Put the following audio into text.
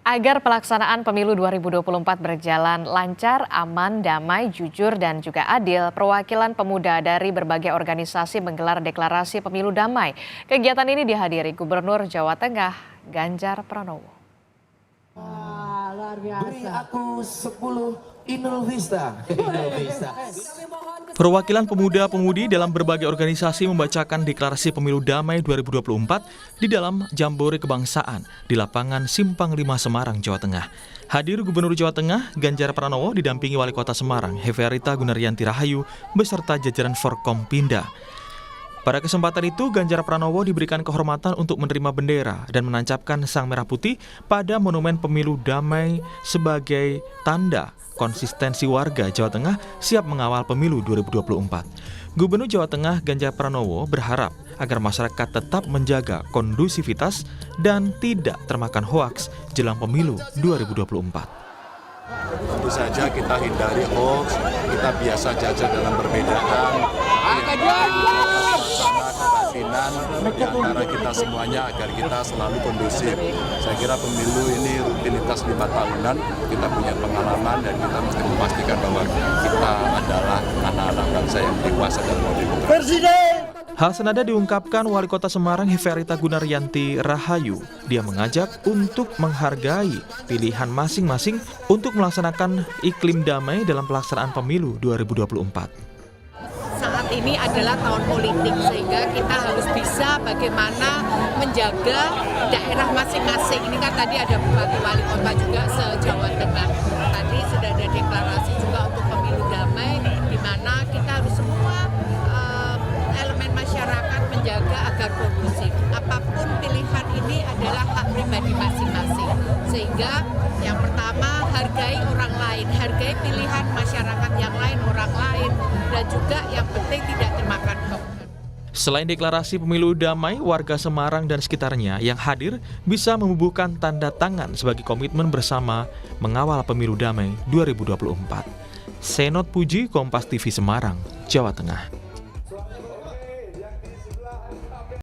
Agar pelaksanaan pemilu 2024 berjalan lancar, aman, damai, jujur, dan juga adil, perwakilan pemuda dari berbagai organisasi menggelar deklarasi pemilu damai. Kegiatan ini dihadiri Gubernur Jawa Tengah, Ganjar Pranowo. Luar biasa. Beri aku 10 Inul Vista. Perwakilan pemuda-pemudi dalam berbagai organisasi membacakan deklarasi pemilu damai 2024 di dalam Jambore Kebangsaan di lapangan Simpang 5 Semarang, Jawa Tengah. Hadir Gubernur Jawa Tengah, Ganjar Pranowo didampingi Wali Kota Semarang, Hefearita Gunaryanti Rahayu, beserta jajaran Forkompinda. Pada kesempatan itu, Ganjar Pranowo diberikan kehormatan untuk menerima bendera dan menancapkan sang merah putih pada Monumen Pemilu Damai sebagai tanda konsistensi warga Jawa Tengah siap mengawal pemilu 2024. Gubernur Jawa Tengah Ganjar Pranowo berharap agar masyarakat tetap menjaga kondusivitas dan tidak termakan hoaks jelang pemilu 2024. Tentu saja kita hindari hoax, kita biasa jajak dalam perbedaan, kebatinan di antara kita semuanya agar kita selalu kondusif. Saya kira pemilu ini rutinitas 5 tahunan, kita punya pengalaman dan kita mesti memastikan bahwa kita adalah anak-anak bangsa yang dewasa dan mau demokrasi. Hal senada diungkapkan Wali Kota Semarang Hefearita Gunaryanti Rahayu. Dia mengajak untuk menghargai pilihan masing-masing untuk melaksanakan iklim damai dalam pelaksanaan pemilu 2024. Saat ini adalah tahun politik, sehingga kita harus bisa bagaimana menjaga daerah masing-masing. Ini kan tadi ada Bupati Wali Kota juga se-Jawa Tengah. Tadi sudah ada deklarasi juga untuk pemilu damai, di mana kita harus semua elemen masyarakat menjaga agar kondusif. Apapun pilihan ini adalah hak pribadi masing-masing. Sehingga yang pertama, hargai orang lain, hargai pilihan masyarakat yang lain, orang lain, dan juga yang penting tidak termakan hoax. Selain deklarasi pemilu damai, warga Semarang dan sekitarnya yang hadir bisa membubuhkan tanda tangan sebagai komitmen bersama mengawal pemilu damai 2024. Senot Puji, Kompas TV Semarang, Jawa Tengah.